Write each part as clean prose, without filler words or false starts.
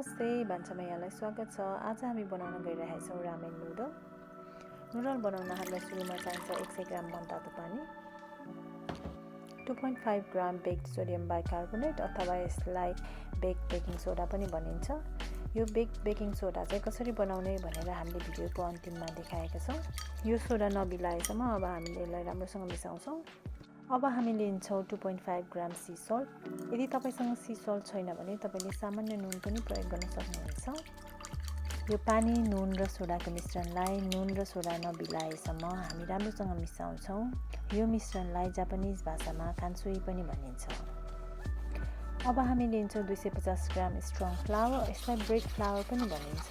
नमस्ते, भान्सामा यहाँलाई स्वागत छ। आज हामी बनाउन गइरहेका छौँ रामेन नुडल। नुडल बनाउन हामीलाई सुरुमा चाहिन्छ 100 ग्राम मनतातो पानी, 2.5 ग्राम बेक्ड सोडियम बाइकार्बोनेट अथवा यसलाई बेक्ड बेकिङ सोडा पनि भनिन्छ। यो बेक्ड बेकिङ सोडा चाहिँ कसरी बनाउने भनेर हामीले भिडियोको अन्तिममा देखाएका छौँ। यो सोडा नबिलाएसम्म अब हामीले यसलाई राम्रोसँग मिसाउँछौँ। अब हामी लिन्छौँ 2.5 ग्राम सी सल्ट। यदि तपाईसँग सी सल्ट छैन भने तपाईले सामान्य नुन पनि प्रयोग गर्न सक्नुहुन्छ। यो पानी, नुन र सोडाको मिश्रणलाई नुन र सोडा नबिलाएसम्म हामी राम्रोसँग मिसाउँछौँ। यो मिश्रणलाई जापानिज भाषामा कान्सुई पनि भनिन्छ। अब हामी लिन्छौँ 250 ग्राम स्ट्रङ फ्लावर, यसलाई ब्रेड फ्लावर पनि भनिन्छ।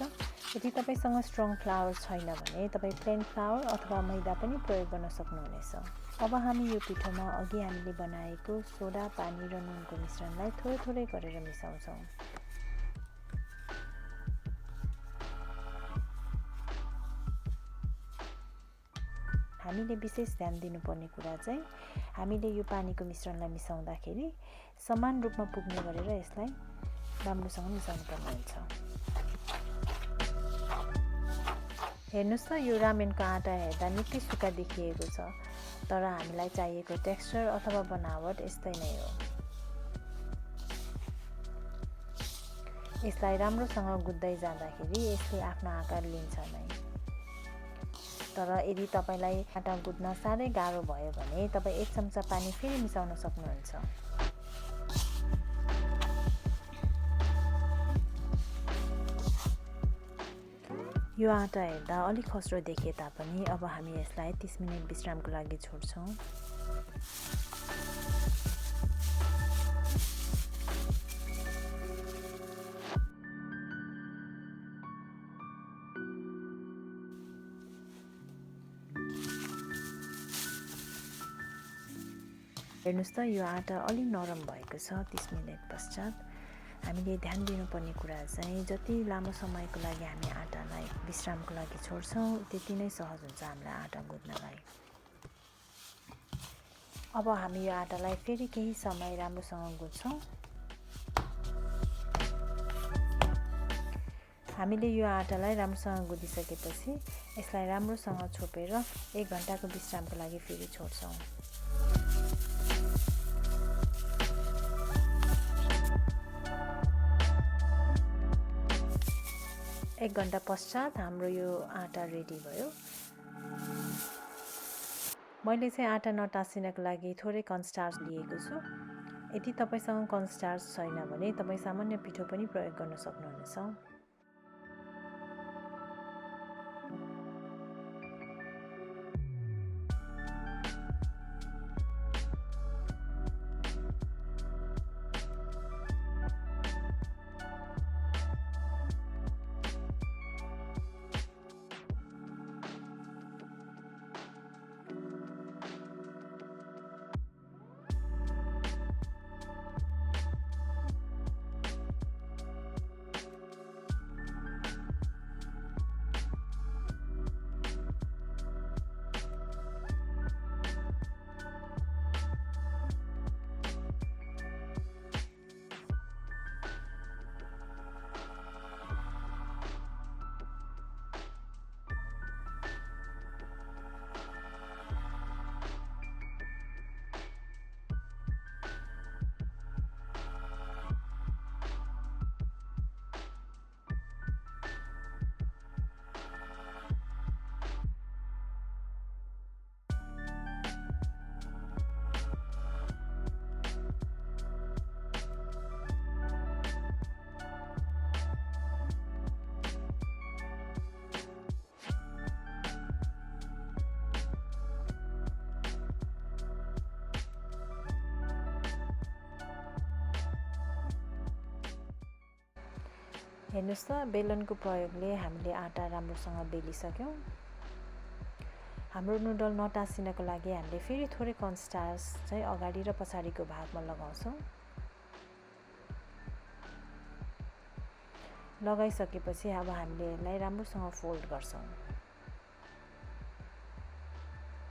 यदि तपाईसँग स्ट्रङ फ्लावर छैन भने तपाईँ प्लेन फ्लावर अथवा मैदा पनि प्रयोग गर्न सक्नुहुनेछ। अब हामी यो पिठोमा अघि हामीले बनाएको सोडा, पानी र नुनको मिश्रणलाई थोरै थोरै गरेर मिसाउँछौँ। हामीले विशेष ध्यान दिनुपर्ने कुरा चाहिँ हामीले यो पानीको मिश्रणलाई मिसाउँदाखेरि समान रूपमा पुग्ने गरेर यसलाई राम्रोसँग मिसाउनु पर्ने हुन्छ। हेर्नुस् त, यो रामेनको आटा हेर्दा निकै सुक्खा देखिएको छ, तर हामीलाई चाहिएको टेक्सचर अथवा बनावट यस्तै नै हो। यसलाई राम्रोसँग गुद्दै जाँदाखेरि यसले आफ्नो आकार लिन्छ नै। तर यदि तपाईलाई आटा गुद्न साह्रै गाह्रो भयो भने तपाईँ 1 चम्चा पानी फेरि मिसाउन सक्नुहुन्छ। यो आटा हेर्दा अलिक खस्रो देखिए तापनि अब हामी यसलाई 30 मिनेट विश्रामको लागि छोड्छौँ। हेर्नुस् त, यो आटा अलि नरम भएको छ। 30 मिनेट पश्चात हामीले ध्यान दिनुपर्ने कुरा चाहिँ जति लामो समयको लागि हामी आटालाई विश्रामको लागि छोड्छौँ त्यति नै सहज हुन्छ हामीलाई आटा गुद्नलाई। अब हामी यो आटालाई फेरि केही समय राम्रोसँग गुद्छौँ। हामीले यो आटालाई राम्रोसँग गुदिसकेपछि यसलाई राम्रोसँग छोपेर 1 घण्टाको विश्रामको लागि फेरि छोड्छौँ। 1 घण्टा पश्चात हाम्रो यो आटा रेडी भयो। मैले चाहिँ आटा नटासिनको लागि थोरै कर्नस्टार्च लिएको छु। यदि तपाईसँग कर्नस्टार्च छैन भने तपाईँ सामान्य पिठो पनि प्रयोग गर्न सक्नुहुनेछ। हेर्नुस् त, बेलनको प्रयोगले हामीले आटा राम्रोसँग बेलिसक्यौँ। हाम्रो नुडल नटासिनको लागि हामीले फेरि थोरै कर्नस्टार्च चाहिँ अगाडि र पछाडिको भागमा लगाउँछौँ। लगाइसकेपछि अब हामीले यसलाई राम्रोसँग फोल्ड गर्छौँ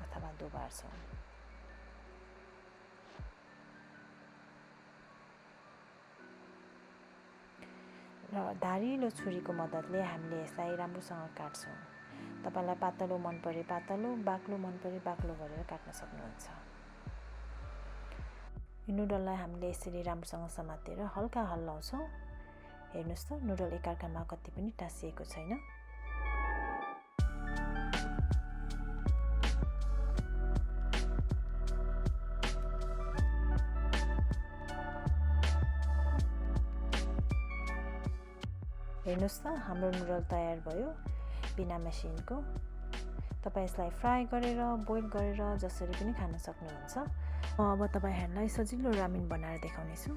अथवा दोबार्छौँ। र धारिलो छुरीको मद्दतले हामीले यसलाई राम्रोसँग काट्छौँ। तपाईलाई पातलो मन परे पातलो, बाक्लो मन परे बाक्लो गरेर काट्न सक्नुहुन्छ। यो नुडललाई हामीले यसरी राम्रोसँग समातेर हल्का हल्लाउँछौँ। हेर्नुस् त नुडल एकअर्कामा कति पनि टाँसिएको छैन। हेर्नुस् त हाम्रो नुडल तयार भयो बिना मेसिनको। तपाईँ यसलाई फ्राई गरेर बोइल गरेर जसरी पनि खान सक्नुहुन्छ। अब तपाईहरुलाई सजिलो रामेन बनाएर देखाउनेछु।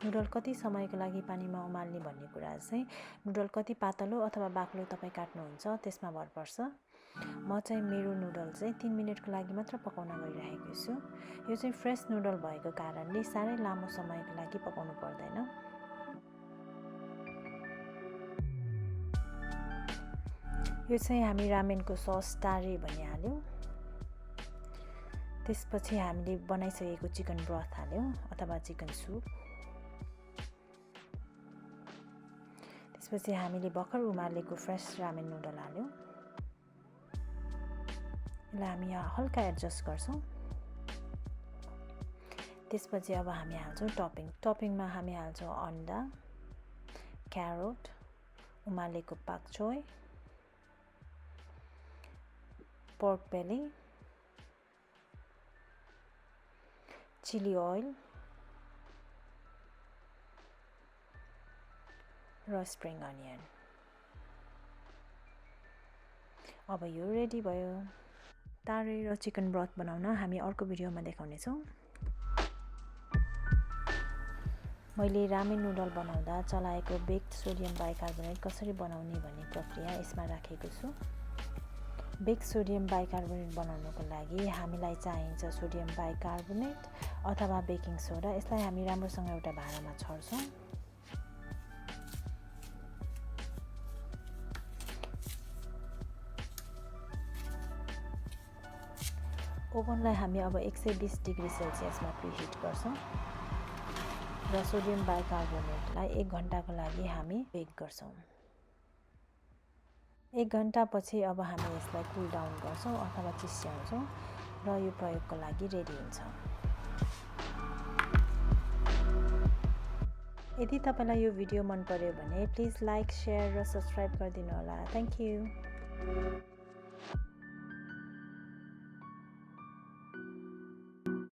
नुडल कति समयको लागि पानीमा उमाल्ने भन्ने कुरा चाहिँ नुडल कति पातलो अथवा बाक्लो तपाईँ काट्नुहुन्छ त्यसमा भर पर्छ। म चाहिँ मेरो नुडल चाहिँ 3 मिनेटको लागि मात्र पकाउन गइरहेको छु। यो चाहिँ फ्रेस नुडल भएको कारणले साह्रै लामो समयको लागि पकाउनु पर्दैन। यो चाहिँ हामी रामेनको सस टारे भनिहाल्यौँ। त्यसपछि हामीले बनाइसकेको चिकन ब्रथ हाल्यौँ अथवा चिकन सुप। त्यसपछि हामीले भर्खर उमालेको फ्रेस रामेन नुडल हाल्यौँ। यसलाई हामी यहाँ हल्का एडजस्ट गर्छौँ। त्यसपछि अब हामी हाल्छौँ टपिङ। टपिङमा हामी हाल्छौँ अन्डा, क्यारोट, उमालेको पाक चोय, पोर्क बेली, चिली ओइल र स्प्रिङ अनियन। अब यो रेडी भयो। तारे र चिकन ब्रथ बनाउन हामी अर्को भिडियोमा देखाउनेछौँ। मैले रामेन नुडल बनाउँदा चलाएको बेक्ड सोडियम बाइकार्बोनेट कसरी बनाउने भन्ने प्रक्रिया यसमा राखेको छु। बेक्ड सोडियम बाइकार्बोनेट बनाउनको लागि हामीलाई चाहिन्छ सोडियम बाइकार्बोनेट अथवा बेकिङ सोडा। यसलाई हामी राम्रोसँग एउटा भाँडामा छर्छौँ। ओभनलाई हामी अब 120 डिग्री सेल्सियसमा प्रिहिट गर्छौँ र सोडियम बाइकार्बोनेटलाई 1 घण्टाको लागि हामी बेक गर्छौँ। 1 घण्टापछि अब हामी यसलाई कुल डाउन गर्छौँ अथवा चिस्याउँछौँ र यो प्रयोगको लागि रेडी हुन्छ। यदि तपाईलाई यो भिडियो मन पर्यो भने प्लिज लाइक, शेयर र सब्स्क्राइब गरिदिनु होला। Thank you.